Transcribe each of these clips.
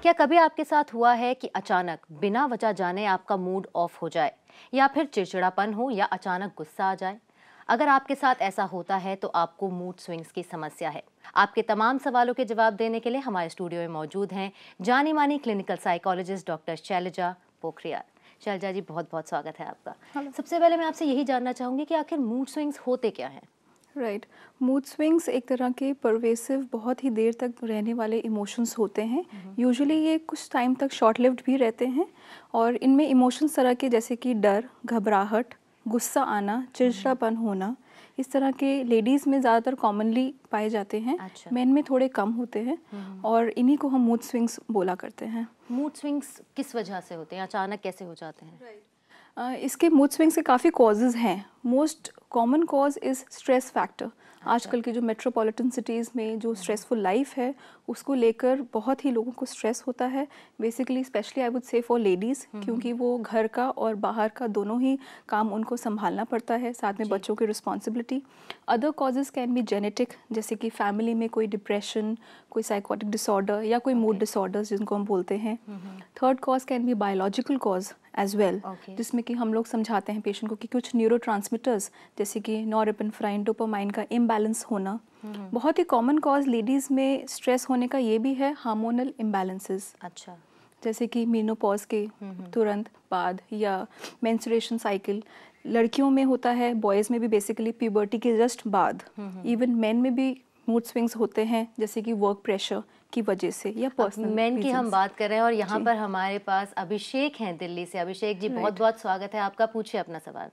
क्या कभी आपके साथ हुआ है कि अचानक बिना वजह जाने आपका मूड ऑफ हो जाए, या फिर चिड़चिड़ापन हो, या अचानक गुस्सा आ जाए? अगर आपके साथ ऐसा होता है तो आपको मूड स्विंग्स की समस्या है। आपके तमाम सवालों के जवाब देने के लिए हमारे स्टूडियो में मौजूद हैं जानी मानी clinical psychologist doctor Shailja Pokhriyal. Shailja ji, बहुत बहुत स्वागत है आपका। सबसे पहले मैं आपसे यही जानना चाहूँगी कि आखिर मूड स्विंग्स होते क्या हैं? राइट। मूड स्विंग्स एक तरह के परवेसिव, बहुत ही देर तक रहने वाले इमोशंस होते हैं। यूजुअली ये कुछ टाइम तक शॉर्ट लिव्ड भी रहते हैं और इनमें इमोशंस तरह के जैसे कि डर, घबराहट, गुस्सा आना, चिड़चिड़ापन होना, इस तरह के लेडीज़ में ज़्यादातर कॉमनली पाए जाते हैं। अच्छा। मेन में थोड़े कम होते हैं और इन्हीं को हम मूड स्विंग्स बोला करते हैं। मूड स्विंग्स किस वजह से होते हैं? अचानक कैसे हो जाते हैं? इसके मूड स्विंग्स के काफ़ी कॉजेज़ हैं। Most common cause is stress factor. आजकल की जो मेट्रोपॉलिटन सिटीज़ में जो स्ट्रेसफुल लाइफ है उसको लेकर बहुत ही लोगों को स्ट्रेस होता है। Basically specially I would say for ladies, क्योंकि वो घर का और बाहर का दोनों ही काम उनको संभालना पड़ता है, साथ में बच्चों की responsibility. Other causes can be genetic, जैसे कि फैमिली में कोई डिप्रेशन, कोई साइकोटिक डिसऑर्डर या कोई मूड डिसऑर्डर्स जिनको हम बोलते हैं। Third cause can be biological cause as well, जिसमें कि हम लोग समझाते हैं पेशेंट को कि कुछ न्यूरोट्रांसमिटर्स जैसे कि नॉरएपिनेफ्राइन, डोपामाइन का इम्बैलेंस होना। बहुत ही कॉमन कॉज लेडीज़ में स्ट्रेस होने का ये भी है हार्मोनल इम्बैलेंसेस। अच्छा। जैसे कि मेनोपॉज के तुरंत बाद या मेंस्ट्रुएशन साइकिल लड़कियों में होता है, बॉयज़ में भी बेसिकली प्यूबर्टी के जस्ट बाद। इवन मेन में भी मूड स्विंग्स होते हैं, जैसे कि वर्क प्रेशर की वजह से या पर्सनल मेन की हम बात कर रहे हैं और यहाँ जी। पर हमारे पास अभिषेक हैं दिल्ली से। अभिषेक जी, बहुत बहुत स्वागत है आपका। पूछिए अपना सवाल।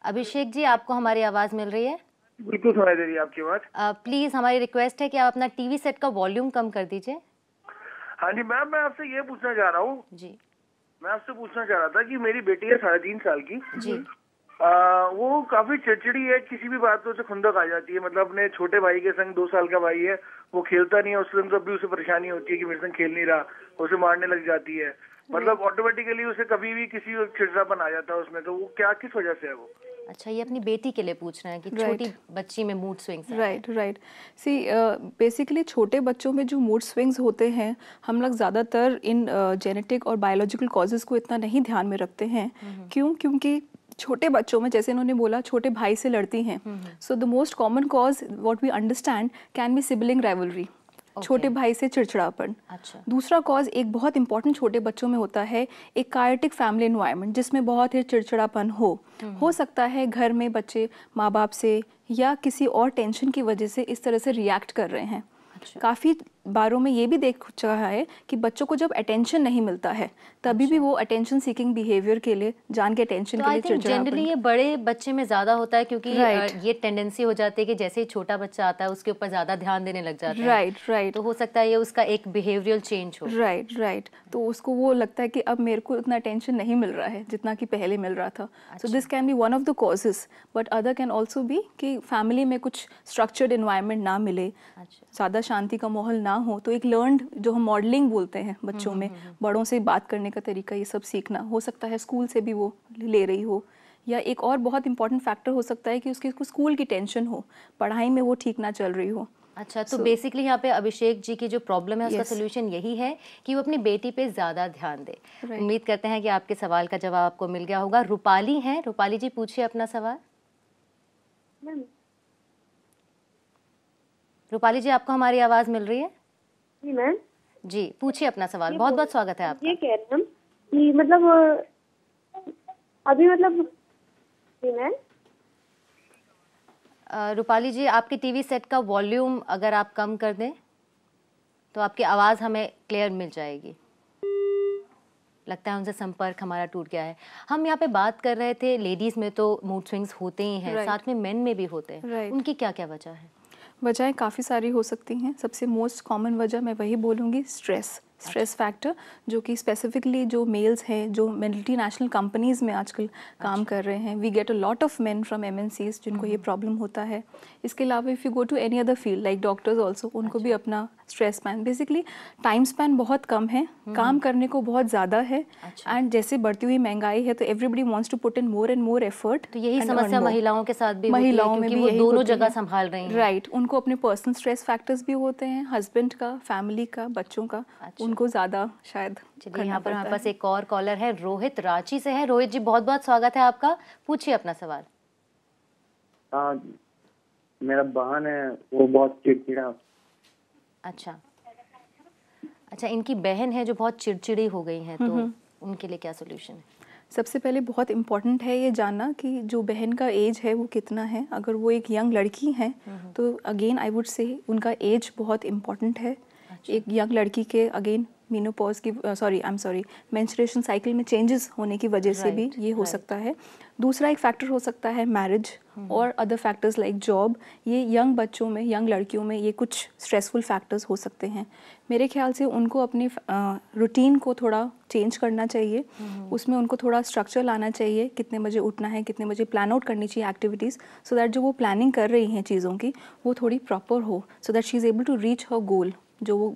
अभिषेक जी, आपको हमारी आवाज़ मिल रही है? बिल्कुल सुनाई दे रही है आपकी बात। प्लीज़ हमारी रिक्वेस्ट है कि आप अपना टीवी सेट का वॉल्यूम कम कर दीजिए। हाँ जी मैम, मैं आपसे ये पूछना चाह रहा हूँ। जी मैं आपसे पूछना चाह रहा था कि मेरी बेटी है 3.5 साल की। जी। वो काफी चिड़चिड़ी है, किसी भी बात पे उसे खुंदक आ जाती है। मतलब अपने छोटे भाई के संग, 2 साल का भाई है, वो खेलता नहीं है, उस दिन कभी उसे परेशानी होती है कि मेरे संग खेल नहीं रहा, उसे मारने लग जाती है। मतलब ऑटोमेटिकली उसे कभी भी किसी चिड़चिड़ापन आ जाता है उसमें। तो वो क्या, किस वजह से है वो? अच्छा, ये अपनी बेटी के लिए पूछ रहे हैं कि छोटी बच्ची में मूड स्विंग्स हैं। राइट। सी बेसिकली छोटे बच्चों में जो मूड स्विंग्स होते हैं, हम लोग ज़्यादातर इन जेनेटिक और बायोलॉजिकल कॉजेज़ को इतना नहीं ध्यान में रखते हैं। क्यों? क्योंकि छोटे बच्चों में, जैसे इन्होंने बोला, छोटे भाई से लड़ती हैं। So the most common cause what we understand can be sibling rivalry, छोटे भाई से चिड़चिड़ापन। अच्छा। दूसरा कॉज एक बहुत इंपॉर्टेंट छोटे बच्चों में होता है, एक कायोटिक फैमिली एनवायरनमेंट जिसमें बहुत ही चिड़चिड़ापन हो सकता है घर में बच्चे माँ बाप से या किसी और टेंशन की वजह से इस तरह से रिएक्ट कर रहे हैं। काफ़ी बारों में ये भी देख चुका है कि बच्चों को जब अटेंशन नहीं मिलता है तभी भी वो अटेंशन सीकिंग बिहेवियर के लिए, जान के अटेंशन के लिए चिड़चिड़ापन। जनरली ये बड़े बच्चे में ज़्यादा होता है, क्योंकि ये टेंडेंसी हो जाती है कि जैसे ही छोटा बच्चा आता है उसके ऊपर ज़्यादा ध्यान देने लग जाते हैं। राइट। तो हो सकता है ये उसका एक बिहेवियरल चेंज हो। राइट। तो उसको वो लगता है कि अब मेरे को उतना अटेंशन नहीं मिल रहा है जितना कि पहले मिल रहा था। So this can be one of the causes, but other can also be कि फैमिली में कुछ स्ट्रक्चर्ड एनवायरनमेंट ना मिले, ज़्यादा शांति का माहौल ना हो। तो एक लर्नड, जो हम मॉडलिंग बोलते हैं बच्चों में, बड़ों से बात करने का तरीका, ये सब सीखना हो सकता है स्कूल से भी वो ले रही हो। या एक और बहुत इंपॉर्टेंट फैक्टर हो सकता है कि उसकी स्कूल की टेंशन हो, पढ़ाई में वो ठीक ना चल रही हो। अच्छा, तो बेसिकली यहाँ पे अभिषेक जी की जो प्रॉब्लम है उसका सोल्यूशन यही है कि वो अपनी बेटी पे ज़्यादा ध्यान दे। उम्मीद करते हैं कि आपके सवाल का जवाब आपको मिल गया होगा। रूपाली हैं। रूपाली जी, पूछिए अपना सवाल। रूपाली जी, आपको हमारी आवाज़ मिल रही है? जी मैम। जी, पूछिए अपना सवाल। बहुत बहुत स्वागत है आपका। ये कह रहे हम कि मतलब अभी मतलब जी मैम। रूपाली जी, आपके टीवी सेट का वॉल्यूम अगर आप कम कर दें तो आपकी आवाज़ हमें क्लियर मिल जाएगी। लगता है उनसे संपर्क हमारा टूट गया है। हम यहाँ पे बात कर रहे थे, लेडीज़ में तो मूड स्विंग्स होते ही हैं, साथ में मेन में भी होते हैं। उनकी क्या क्या वजह है? वजहें काफ़ी सारी हो सकती हैं। सबसे मोस्ट कॉमन वजह मैं वही बोलूँगी, स्ट्रेस। स्ट्रेस फैक्टर, जो कि स्पेसिफिकली जो मेल्स हैं जो मल्टीनेशनल कंपनीज़ में आजकल काम कर रहे हैं, we get a lot of men from MNCs जिनको ये प्रॉब्लम होता है। इसके अलावा if you go to any other field like doctors also, उनको भी अपना stress span, basically time span बहुत कम है, काम करने को बहुत ज़्यादा है, एंड जैसे बढ़ती हुई महंगाई है तो everybody wants to put in more and more effort. तो यही समस्या महिलाओं के साथ भी महिलाओं होती है, में क्योंकि भी वो दोनों होती जगह है। संभाल रही हैं। राइट, उनको अपने पर्सनल स्ट्रेस फैक्टर्स भी होते हैं, हस्बैंड का, फैमिली का, बच्चों का, उनको ज़्यादा शायद। चलिए, यहाँ पर हमारे पास एक और कॉलर है, रोहित रांची से है। रोहित जी, बहुत बहुत स्वागत है आपका, पूछिए अपना सवाल। मेरा बहन है, वो बहुत चिड़चिड़ा। अच्छा, इनकी बहन है जो बहुत चिड़चिड़ी हो गई है, तो उनके लिए क्या सोल्यूशन है? सबसे पहले बहुत इम्पॉर्टेंट है ये जानना कि जो बहन का एज है वो कितना है। अगर वो एक यंग लड़की है तो अगेन आई वुड से उनका एज बहुत इम्पॉर्टेंट है। एक यंग लड़की के अगेन मीनोपॉज की मेंस्ट्रुएशन साइकिल में चेंजेस होने की वजह से भी ये हो सकता है। दूसरा एक फैक्टर हो सकता है मैरिज और अदर फैक्टर्स लाइक जॉब। ये यंग बच्चों में, यंग लड़कियों में ये कुछ स्ट्रेसफुल फैक्टर्स हो सकते हैं। मेरे ख्याल से उनको अपनी रूटीन को थोड़ा चेंज करना चाहिए, उसमें उनको थोड़ा स्ट्रक्चर लाना चाहिए, कितने बजे उठना है, कितने बजे प्लान आउट करनी चाहिए एक्टिविटीज़, सो दैट जो वो प्लानिंग कर रही हैं चीज़ों की वो थोड़ी प्रॉपर हो, so that she is able to reach her goal जो वो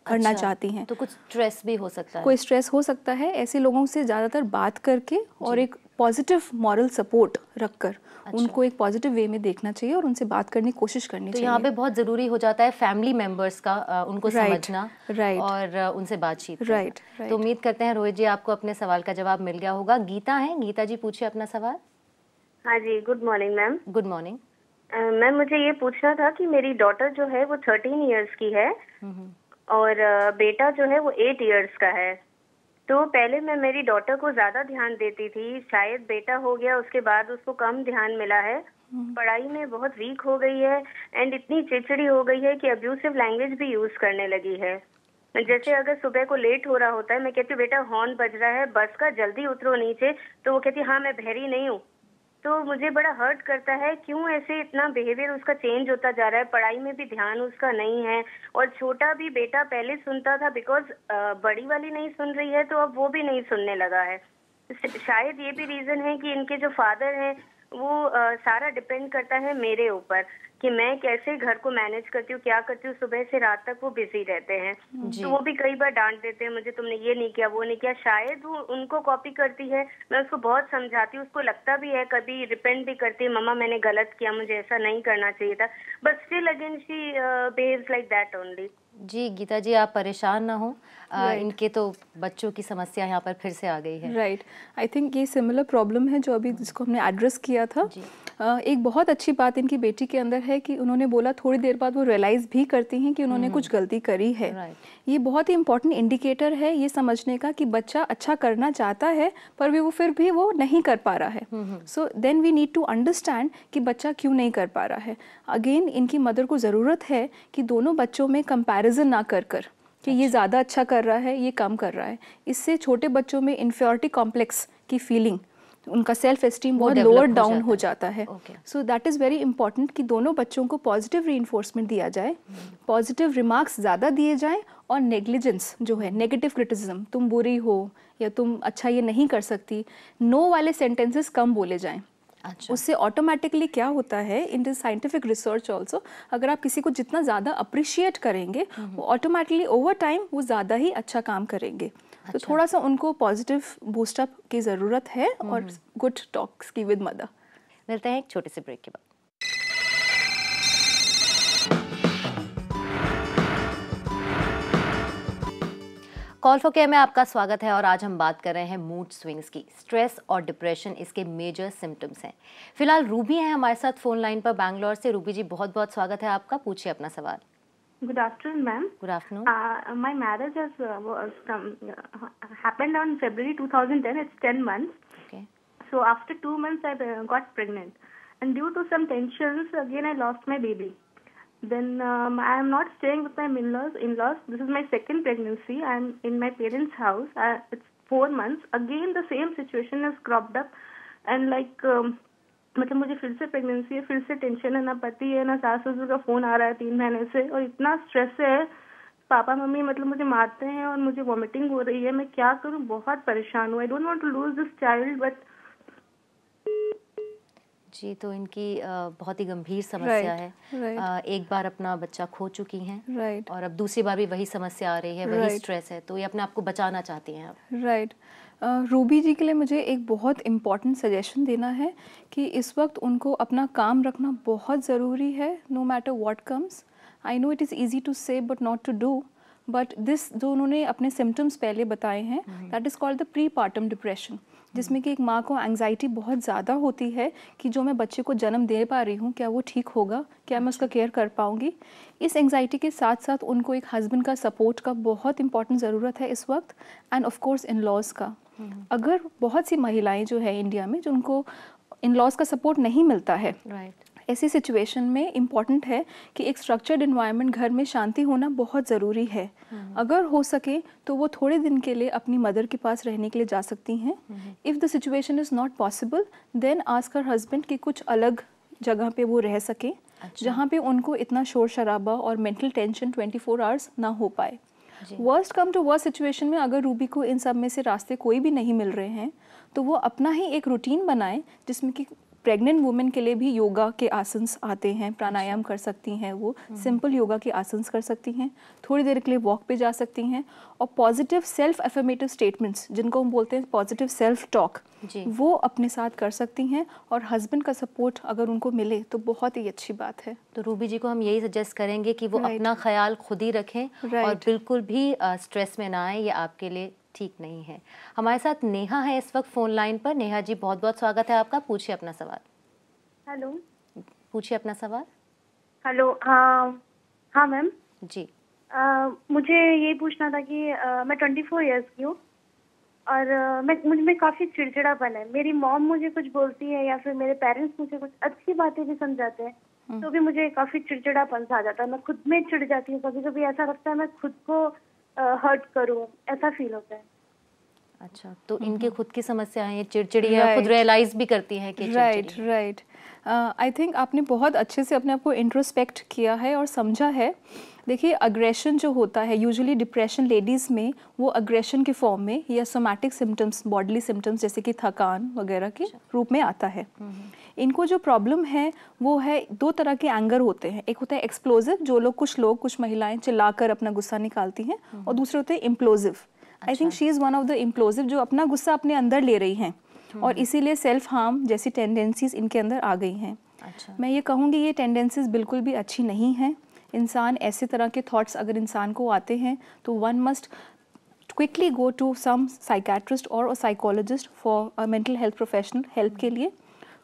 करना चाहती हैं। तो कुछ स्ट्रेस भी हो सकता है? कोई स्ट्रेस हो सकता है। ऐसे लोगों से ज़्यादातर बात करके और एक पॉजिटिव मॉरल सपोर्ट रखकर उनको एक पॉजिटिव वे में देखना चाहिए और उनसे बात करने की कोशिश करनी चाहिए। तो यहाँ पे बहुत ज़रूरी हो जाता है फैमिली मेंबर्स का उनको समझना और उनसे बातचीत करना। तो उम्मीद करते हैं रोहित जी आपको अपने सवाल का जवाब मिल गया होगा। गीता है, गीता जी पूछिए अपना सवाल। हाँ जी, good morning ma'am. Good morning ma'am, मुझे ये पूछना था कि मेरी डॉटर जो है वो 13 इयर्स की है और बेटा जो है वो 8 इयर्स का है। तो पहले मैं मेरी डॉटर को ज्यादा ध्यान देती थी, शायद बेटा हो गया उसके बाद उसको कम ध्यान मिला है। पढ़ाई में बहुत वीक हो गई है एंड इतनी चिड़चिड़ी हो गई है कि अब्यूसिव लैंग्वेज भी यूज करने लगी है। जैसे अगर सुबह को लेट हो रहा होता है, मैं कहती हूँ बेटा हॉर्न बज रहा है बस का, जल्दी उतरो नीचे, तो वो कहती है हाँ मैं बहरी नहीं हूँ। तो मुझे बड़ा हर्ट करता है, क्यों ऐसे इतना बिहेवियर उसका चेंज होता जा रहा है। पढ़ाई में भी ध्यान उसका नहीं है और छोटा भी बेटा पहले सुनता था, बिकॉज बड़ी वाली नहीं सुन रही है तो अब वो भी नहीं सुनने लगा है। शायद ये भी रीजन है कि इनके जो फादर हैं वो सारा डिपेंड करता है मेरे ऊपर कि मैं कैसे घर को मैनेज करती हूँ, क्या करती हूँ। सुबह से रात तक वो बिजी रहते हैं, तो वो भी कई बार डांट देते हैं मुझे, तुमने ये नहीं किया, वो नहीं किया। शायद वो उनको कॉपी करती है। मैं उसको बहुत समझाती हूँ, उसको लगता भी है, कभी रिपेंट भी करती है, मम्मा मैंने गलत किया, मुझे ऐसा नहीं करना चाहिए था, but still again she behaves like that only. जी गीता जी, आप परेशान ना हो, इनके तो बच्चों की समस्या यहाँ पर फिर से आ गई है। राइट, आई थिंक ये सिमिलर प्रॉब्लम है जो अभी जिसको हमने एड्रेस किया था। एक बहुत अच्छी बात इनकी बेटी के अंदर है कि उन्होंने बोला थोड़ी देर बाद वो रियलाइज़ भी करती हैं कि उन्होंने कुछ गलती करी है। ये बहुत ही इंपॉर्टेंट इंडिकेटर है ये समझने का कि बच्चा अच्छा करना चाहता है पर वो फिर भी वो नहीं कर पा रहा है। So then we need to understand कि बच्चा क्यों नहीं कर पा रहा है। अगेन इनकी मदर को ज़रूरत है कि दोनों बच्चों में कंपैरिजन ना कर कि ये ज़्यादा अच्छा कर रहा है, ये कम कर रहा है। इससे छोटे बच्चों में इन्फीरियरिटी कॉम्प्लेक्स की फीलिंग, उनका सेल्फ एस्टीम बहुत लोअर डाउन हो जाता है। So that is very important कि दोनों बच्चों को पॉजिटिव रीइंफोर्समेंट दिया जाए, पॉजिटिव रिमार्क्स ज़्यादा दिए जाएं और नेग्लिजेंस जो है, नेगेटिव क्रिटिसिज्म, तुम बुरी हो या तुम अच्छा ये नहीं कर सकती, नो वाले सेंटेंसेस कम बोले जाएं। उससे ऑटोमेटिकली क्या होता है, in this scientific research also, अगर आप किसी को जितना ज़्यादा अप्रिशिएट करेंगे वो ऑटोमेटिकली ओवर टाइम वो ज़्यादा ही अच्छा काम करेंगे। तो थोड़ा सा उनको पॉजिटिव बूस्टअप की ज़रूरत है और गुड टॉक्स की विद मदर। मिलते हैं एक छोटे से ब्रेक के बाद। कॉल फॉर केयर में आपका स्वागत है और आज हम बात कर रहे हैं मूड स्विंग्स की। स्ट्रेस और डिप्रेशन इसके मेजर सिम्टम्स हैं। फिलहाल रूबी हैं हमारे साथ फोन लाइन पर बैंगलोर से। रूबी जी, बहुत बहुत स्वागत है आपका, पूछिए अपना सवाल। Good afternoon, ma'am. Good afternoon. My marriage has happened on February 2010. It's 10 months. Okay. So after 2 months, I got pregnant, and due to some tensions, again I lost my baby. Then I am not staying with my in-laws. This is my second pregnancy. I am in my parents' house. It's 4 months. Again, the same situation has cropped up, and like. मतलब मुझे फिर से pregnancy है, फिर से tension है, ना पति है ना सास ससुर का फोन आ रहा है 3 महीने से और इतना स्ट्रेस है, पापा मम्मी मतलब मुझे मारते हैं और मुझे वॉमिटिंग हो रही है, मैं क्या करूं, बहुत परेशान हूँ। I don't want to lose this child but. जी, तो इनकी बहुत ही गंभीर समस्या है। एक बार अपना बच्चा खो चुकी हैं और अब दूसरी बार भी वही समस्या आ रही है, वही स्ट्रेस है, तो ये अपने आप को बचाना चाहती हैं अब। रूबी जी के लिए मुझे एक बहुत इम्पॉर्टेंट सजेशन देना है कि इस वक्त उनको अपना काम रखना बहुत ज़रूरी है, no matter what comes. I know it is easy to say but not to do, but this जो उन्होंने अपने सिम्टम्स पहले बताए हैं, that is called the pre partum depression, जिसमें कि एक माँ को एंग्जाइटी बहुत ज़्यादा होती है कि जो मैं बच्चे को जन्म दे पा रही हूँ क्या वो ठीक होगा, क्या मैं उसका केयर कर पाऊँगी। इस एंग्जाइटी के साथ साथ उनको एक हस्बैंड का सपोर्ट का बहुत इंपॉर्टेंट ज़रूरत है इस वक्त, and of course in laws का। अगर बहुत सी महिलाएं जो है इंडिया में जिनको इन लॉज का सपोर्ट नहीं मिलता है, ऐसी सिचुएशन में इम्पॉर्टेंट है कि एक स्ट्रक्चर्ड एनवायरनमेंट, घर में शांति होना बहुत ज़रूरी है। अगर हो सके तो वो थोड़े दिन के लिए अपनी मदर के पास रहने के लिए जा सकती हैं। If the situation is not possible then ask her husband कि कुछ अलग जगह पे वो रह सके, जहाँ पे उनको इतना शोर शराबा और मेंटल टेंशन 24 आवर्स ना हो पाए। Worst come to worst situation में अगर रूबी को इन सब में से रास्ते कोई भी नहीं मिल रहे हैं तो वो अपना ही एक रूटीन बनाए, जिसमें कि प्रेग्नेंट वुमेन के लिए भी योगा के आसन्स आते हैं, प्राणायाम कर सकती हैं, वो सिंपल योगा के आसन्स कर सकती हैं, थोड़ी देर के लिए वॉक पे जा सकती हैं, और पॉजिटिव सेल्फ एफर्मेटिव स्टेटमेंट्स जिनको हम बोलते हैं पॉजिटिव सेल्फ टॉक, वो अपने साथ कर सकती हैं। और हस्बैंड का सपोर्ट अगर उनको मिले तो बहुत ही अच्छी बात है। तो रूबी जी को हम यही सजेस्ट करेंगे कि वो अपना ख्याल खुद ही रखें और बिल्कुल भी स्ट्रेस में ना आए, ये आपके लिए ठीक नहीं है। हमारे साथ नेहा है इस वक्त फ़ोन लाइन पर। नेहा जी बहुत बहुत स्वागत है आपका, पूछिए अपना सवाल। हेलो, पूछिए अपना सवाल। हेलो, हाँ मैम जी। मुझे ये पूछना था कि मैं 24 इयर्स की हूँ और मुझ में काफ़ी चिड़चिड़ापन है। मेरी मॉम मुझे कुछ बोलती है या फिर मेरे पेरेंट्स मुझे कुछ अच्छी बातें भी समझाते हैं तो भी मुझे काफ़ी चिड़चिड़ापन सा आ जाता है। मैं खुद में चिढ़ जाती हूँ, कभी कभी ऐसा लगता है मैं खुद को हर्ट करूं, ऐसा फील होता है। अच्छा, तो इनके खुद की समस्या है, ये चिड़चिड़ी है, खुद रियलाइज भी करती हैं कि चिड़चिड़ी है। राइट। आई थिंक आपने बहुत अच्छे से अपने आप को इंट्रोस्पेक्ट किया है और समझा है। देखिए, अग्रेशन जो होता है यूजुअली डिप्रेशन लेडीज़ में, वो अग्रेशन के फॉर्म में या सोमैटिक सिम्टम्स, बॉडीली सिम्टम्स जैसे कि थकान वगैरह के रूप में आता है। इनको जो प्रॉब्लम है वो है, दो तरह के एंगर होते हैं। एक होता है एक्सप्लोजिव, जो लोग कुछ महिलाएं चिल्लाकर अपना गुस्सा निकालती हैं, और दूसरे होते हैं implosive. I think she is one of the implosive, जो अपना गुस्सा अपने अंदर ले रही हैं और इसीलिए सेल्फ हार्म जैसी टेंडेंसीज इनके अंदर आ गई हैं। मैं ये कहूँगी ये टेंडेंसीज बिल्कुल भी अच्छी नहीं हैं। इंसान ऐसे तरह के थॉट्स अगर इंसान को आते हैं तो one must quickly go to some psychiatrist और a psychologist for a mental health professional help के लिए।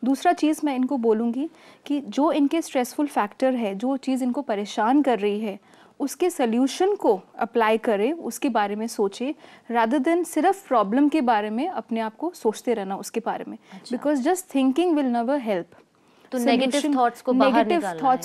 दूसरा चीज़ मैं इनको बोलूँगी कि जो इनके स्ट्रेसफुल फैक्टर है, जो चीज़ इनको परेशान कर रही है, उसके सल्यूशन को अप्लाई करें, उसके बारे में सोचें, रादर देन सिर्फ प्रॉब्लम के बारे में अपने आप को सोचते रहना उसके बारे में, because just thinking will never help. तो नेगेटिव थॉट्स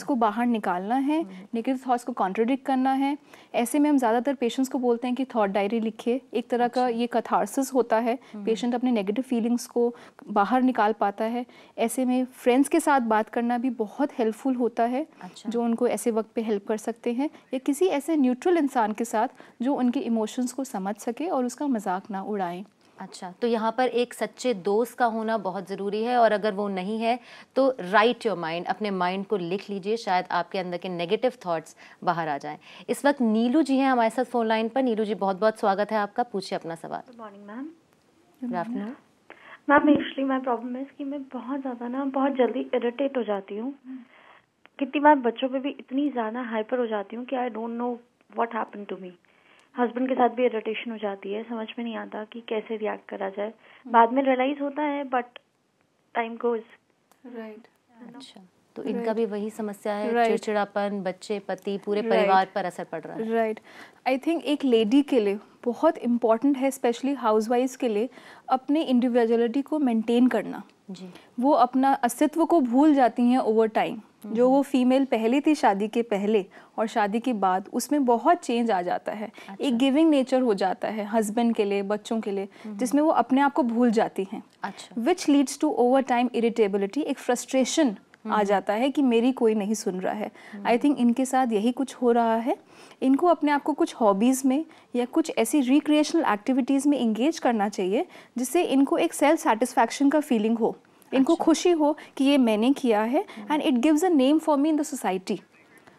को बाहर निकालना है, नेगेटिव थॉट्स को कॉन्ट्रडिक्ट करना है। ऐसे में हम ज़्यादातर पेशेंट्स को बोलते हैं कि थॉट डायरी लिखिए। एक तरह का ये कैथार्सिस होता है, पेशेंट अपने नेगेटिव फीलिंग्स को बाहर निकाल पाता है। ऐसे में फ्रेंड्स के साथ बात करना भी बहुत हेल्पफुल होता है, जो उनको ऐसे वक्त पे हेल्प कर सकते हैं, या किसी ऐसे न्यूट्रल इंसान के साथ जो उनके इमोशंस को समझ सके और उसका मजाक ना उड़ाएं। अच्छा, तो यहाँ पर एक सच्चे दोस्त का होना बहुत ज़रूरी है, और अगर वो नहीं है तो राइट योर माइंड, अपने माइंड को लिख लीजिए, शायद आपके अंदर के नेगेटिव थॉट्स बाहर आ जाएं। इस वक्त नीलू जी हैं हमारे साथ फ़ोन लाइन पर। नीलू जी बहुत बहुत स्वागत है आपका, पूछिए अपना सवाल। Good morning ma'am. Good afternoon ma'am. Actually my problem है कि मैं बहुत ज़्यादा बहुत जल्दी इरिटेट हो जाती हूँ। कितनी बार बच्चों पे भी इतनी ज़्यादा हाइपर हो जाती हूँ कि I don't know what happened to me. Husband के साथ भी इरिटेशन हो जाती है, समझ में नहीं आता कि कैसे रिएक्ट करा जाए। बाद में रियलाइज होता है बट टाइम गोज। राइट। अच्छा, तो इनका भी वही समस्या है, चिड़चिड़ापन, बच्चे, पति, पूरे परिवार पर असर पड़ रहा है। राइट। आई थिंक एक लेडी के लिए बहुत इम्पॉर्टेंट है, स्पेशली हाउसवाइफ्स के लिए, अपने इंडिविजुअलिटी को मेंटेन करना। जी। वो अपना अस्तित्व को भूल जाती हैं ओवर टाइम। जो वो फीमेल पहले थी शादी के पहले और शादी के बाद, उसमें बहुत चेंज आ जाता है। एक गिविंग नेचर हो जाता है हस्बैंड के लिए, बच्चों के लिए, जिसमें वो अपने आप को भूल जाती हैं। अच्छा। Which leads to over time irritability, एक फ्रस्ट्रेशन आ जाता है कि मेरी कोई नहीं सुन रहा है। आई थिंक इनके साथ यही कुछ हो रहा है। इनको अपने आप को कुछ हॉबीज़ में या कुछ ऐसी रिक्रिएशनल एक्टिविटीज़ में इंगेज करना चाहिए जिससे इनको एक सेल्फ सेटिस्फैक्शन का फीलिंग हो, इनको खुशी हो कि ये मैंने किया है and it gives a name for me in the society,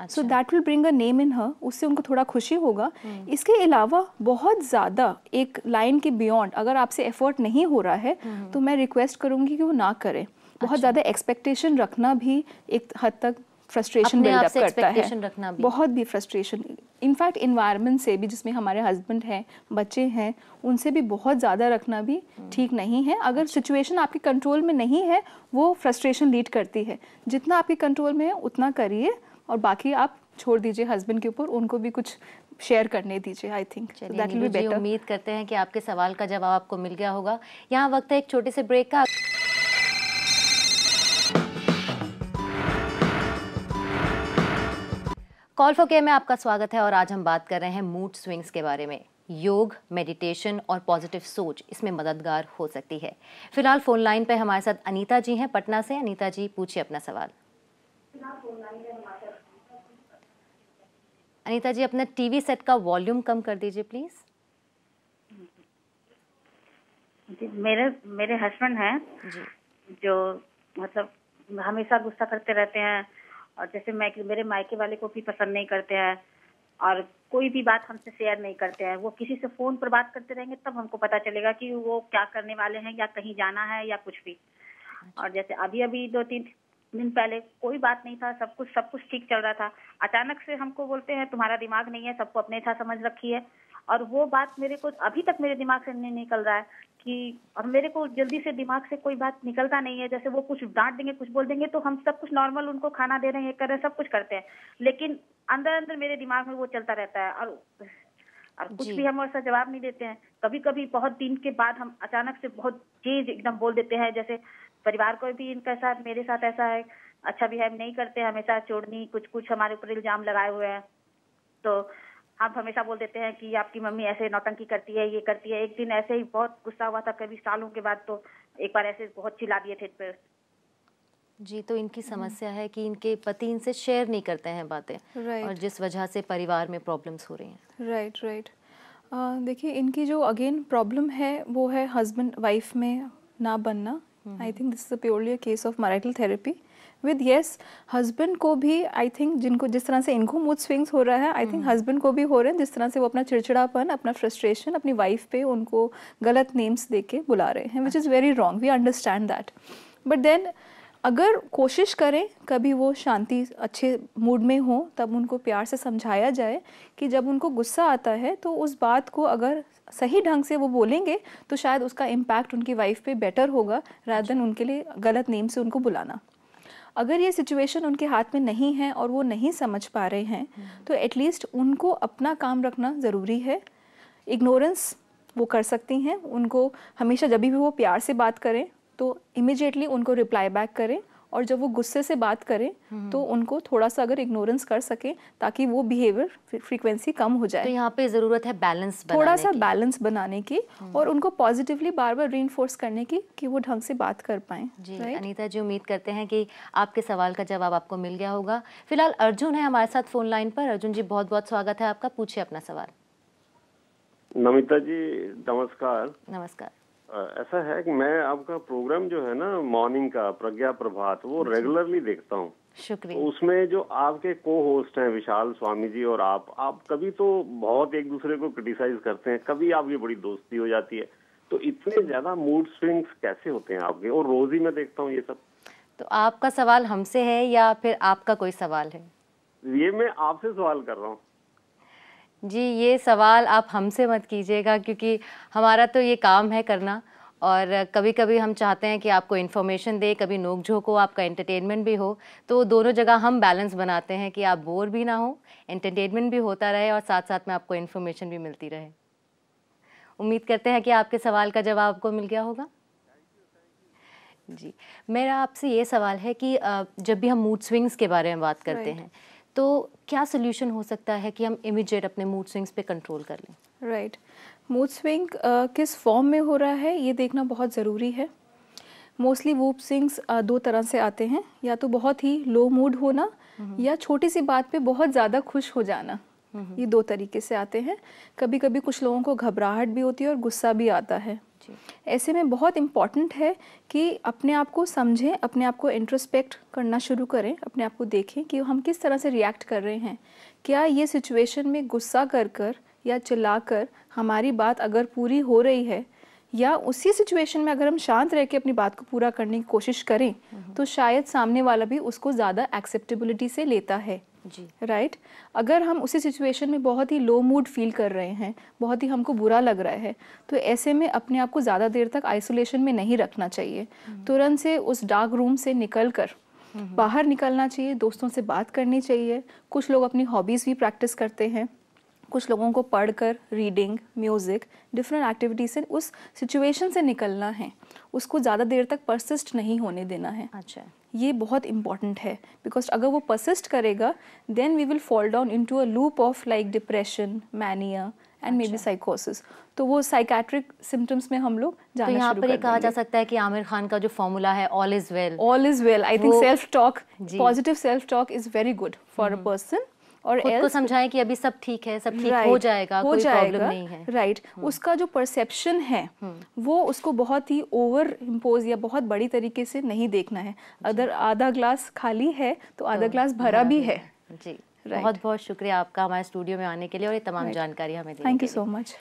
so that will bring a name in her. उससे उनको थोड़ा खुशी होगा। इसके अलावा बहुत ज़्यादा एक लाइन के बियॉन्ड अगर आपसे एफर्ट नहीं हो रहा है तो मैं रिक्वेस्ट करूँगी कि वो ना करें। बहुत ज़्यादा एक्सपेक्टेशन रखना भी एक हद तक फ्रस्ट्रेशन बिल्डअप करता है, बहुत भी फ्रस्ट्रेशन। इनफैक्ट इन्वायरमेंट से भी, जिसमें हमारे हस्बैंड हैं, बच्चे हैं, उनसे भी बहुत ज़्यादा रखना भी ठीक नहीं है। अगर सिचुएशन आपके कंट्रोल में नहीं है वो फ्रस्ट्रेशन लीड करती है। जितना आपके कंट्रोल में है उतना करिए और बाकी आप छोड़ दीजिए हस्बैंड के ऊपर, उनको भी कुछ शेयर करने दीजिए। I think that will be better. उम्मीद करते हैं कि आपके सवाल का जवाब आपको मिल गया होगा। यहाँ वक्त है एक छोटे से ब्रेक का। कॉल फॉर केयर में आपका स्वागत है और आज हम बात कर रहे हैं मूड स्विंग्स के बारे में। योग, मेडिटेशन और पॉजिटिव सोच इसमें मददगार हो सकती है। फिलहाल फोन लाइन पे हमारे साथ अनीता जी हैं पटना से। अनीता जी पूछिए अपना सवाल। अनीता जी अपना टीवी सेट का वॉल्यूम कम कर दीजिए प्लीज। जी, मेरे हस्बैंड हैं जो मतलब हमेशा गुस्सा करते रहते हैं और जैसे मेरे मायके वाले को भी पसंद नहीं करते हैं और कोई भी बात हमसे शेयर नहीं करते हैं। वो किसी से फोन पर बात करते रहेंगे तब हमको पता चलेगा कि वो क्या करने वाले हैं या कहीं जाना है या कुछ भी। और जैसे अभी 2-3 दिन पहले कोई बात नहीं था, सब कुछ ठीक चल रहा था। अचानक से हमको बोलते हैं तुम्हारा दिमाग नहीं है, सबको अपने था समझ रखी है। और वो बात मेरे को अभी तक मेरे दिमाग से नहीं निकल रहा है कि, और मेरे को जल्दी से दिमाग से कोई बात निकलता नहीं है। जैसे वो कुछ डांट देंगे, कुछ बोल देंगे तो हम सब कुछ नॉर्मल उनको खाना दे रहे हैं, कर रहे हैं, सब कुछ करते हैं, लेकिन अंदर अंदर मेरे दिमाग में वो चलता रहता है और कुछ भी हम ऐसा जवाब नहीं देते हैं। कभी कभी बहुत दिन के बाद हम अचानक से बहुत तेज एकदम बोल देते हैं। जैसे परिवार को भी इनका साथ मेरे साथ ऐसा है, अच्छा बिहेव नहीं करते, हमेशा चोड़नी कुछ हमारे ऊपर इल्जाम लगाए हुए हैं। तो हम हमेशा बोल देते हैं कि आपकी मम्मी ऐसे नौटंकी करती है, ये करती है। एक दिन ऐसे ही बहुत गुस्सा हुआ था, कभी सालों के बाद, तो एक बार ऐसे बहुत चिल्ला दिए थे पे। जी, तो इनकी समस्या है कि इनके पति इनसे शेयर नहीं करते हैं बातें, और जिस वजह से परिवार में प्रॉब्लम्स हो रही हैं। राइट। देखिए इनकी जो अगेन प्रॉब्लम है वो है हस्बैंड वाइफ में ना बनना। I think this is purely a case of marital therapy with yes husband को भी। आई थिंक जिनको जिस तरह से इनको मूड स्विंग्स हो रहा है, आई थिंक हस्बैंड को भी हो रहे हैं। जिस तरह से वो अपना चिड़चिड़ापन, अपना फ्रस्ट्रेशन अपनी वाइफ पे उनको गलत नेम्स दे के बुला रहे हैं, which is very wrong. We understand that, but then अगर कोशिश करें कभी वो शांति अच्छे मूड में हो तब उनको प्यार से समझाया जाए कि जब उनको गुस्सा आता है तो उस बात को अगर सही ढंग से वो बोलेंगे तो शायद उसका इम्पैक्ट उनकी वाइफ पे बेटर होगा रादर देन उनके लिए गलत नेम से उनको बुलाना। अगर ये सिचुएशन उनके हाथ में नहीं है और वो नहीं समझ पा रहे हैं तो एटलीस्ट उनको अपना काम रखना ज़रूरी है। इग्नोरेंस वो कर सकती हैं। उनको हमेशा जब भी वो प्यार से बात करें तो इमिडिएटली उनको रिप्लाई बैक करें, और जब वो गुस्से से बात करें तो उनको थोड़ा सा अगर इग्नोरेंस कर सकें ताकि वो बिहेवियर फ्रीक्वेंसी कम हो जाए। तो यहाँ पे ज़रूरत है बैलेंस बनाने थोड़ा सा बैलेंस बनाने की और उनको पॉजिटिवली बार बार रीइंफोर्स करने की कि वो ढंग से बात कर पाएं। जी अनीता जी, उम्मीद करते हैं कि आपके सवाल का जवाब आपको मिल गया होगा। फिलहाल अर्जुन है हमारे साथ फोन लाइन पर। अर्जुन जी बहुत बहुत स्वागत है आपका, पूछिए अपना सवाल। नमिता जी नमस्कार। नमस्कार। ऐसा है कि मैं आपका प्रोग्राम जो है ना मॉर्निंग का प्रज्ञा प्रभात वो रेगुलरली देखता हूँ। शुक्रिया। तो उसमें जो आपके को होस्ट हैं विशाल स्वामी जी और आप कभी तो बहुत एक दूसरे को क्रिटिसाइज करते हैं, कभी आपकी बड़ी दोस्ती हो जाती है। तो इतने ज्यादा मूड स्विंग्स कैसे होते हैं आपके? और रोज ही मैं देखता हूँ ये सब। तो आपका सवाल हमसे है या फिर आपका कोई सवाल है? ये मैं आपसे सवाल कर रहा हूँ। जी, ये सवाल आप हमसे मत कीजिएगा क्योंकि हमारा तो ये काम है करना, और कभी कभी हम चाहते हैं कि आपको इन्फॉर्मेशन दे, कभी नोक झोंक हो, आपका एंटरटेनमेंट भी हो। तो दोनों जगह हम बैलेंस बनाते हैं कि आप बोर भी ना हो, एंटरटेनमेंट भी होता रहे और साथ साथ में आपको इन्फॉर्मेशन भी मिलती रहे। उम्मीद करते हैं कि आपके सवाल का जवाब आपको मिल गया होगा। जी, मेरा आपसे ये सवाल है कि जब भी हम मूड स्विंग्स के बारे में बात करते हैं तो क्या सोल्यूशन हो सकता है कि हम इमीडिएट अपने मूड स्विंग्स पे कंट्रोल कर लें? राइट। मूड स्विंग किस फॉर्म में हो रहा है ये देखना बहुत ज़रूरी है। मोस्टली वूप स्विंग्स दो तरह से आते हैं, या तो बहुत ही लो मूड होना या छोटी सी बात पे बहुत ज़्यादा खुश हो जाना। ये दो तरीके से आते हैं। कभी कभी कुछ लोगों को घबराहट भी होती है और गुस्सा भी आता है। ऐसे में बहुत इम्पॉर्टेंट है कि अपने आप को समझें, अपने आप को इंट्रोस्पेक्ट करना शुरू करें, अपने आप को देखें कि हम किस तरह से रिएक्ट कर रहे हैं। क्या ये सिचुएशन में गुस्सा कर या चिल्लाकर हमारी बात अगर पूरी हो रही है, या उसी सिचुएशन में अगर हम शांत रह के अपनी बात को पूरा करने की कोशिश करें तो शायद सामने वाला भी उसको ज़्यादा एक्सेप्टेबिलिटी से लेता है जी, राइट। अगर हम उसी सिचुएशन में बहुत ही लो मूड फील कर रहे हैं, बहुत ही हमको बुरा लग रहा है, तो ऐसे में अपने आप को ज़्यादा देर तक आइसोलेशन में नहीं रखना चाहिए। तुरंत से उस डार्क रूम से निकल कर बाहर निकलना चाहिए, दोस्तों से बात करनी चाहिए। कुछ लोग अपनी हॉबीज़ भी प्रैक्टिस करते हैं, कुछ लोगों को पढ़कर, रीडिंग, म्यूज़िक, डिफरेंट एक्टिविटी से उस सिचुएशन से निकलना है, उसको ज़्यादा देर तक परसिस्ट नहीं होने देना है। अच्छा, ये बहुत इंपॉर्टेंट है, बिकॉज अगर वो परसिस्ट करेगा then we will fall down into a loop of like depression, mania and may be साइकोसिस। तो वो साइकेट्रिक सिम्टम्स में हम लोग जाना शुरू कर देंगे। तो यहाँ पर ये कहा जा सकता है कि आमिर खान का जो फॉर्मूला है all is well, all is well. I think self talk, positive self talk is very good for a person. और खुद को समझाएं कि अभी सब ठीक है, सब ठीक हो जाएगा, कोई प्रॉब्लम नहीं है। राइट। उसका जो परसेप्शन है वो उसको बहुत ही ओवर इम्पोज या बहुत बड़ी तरीके से नहीं देखना है। अगर आधा ग्लास खाली है तो आधा ग्लास भरा भी है जी। बहुत बहुत शुक्रिया आपका हमारे स्टूडियो में आने के लिए और ये तमाम जानकारी हमें देने के लिए। Thank you so much.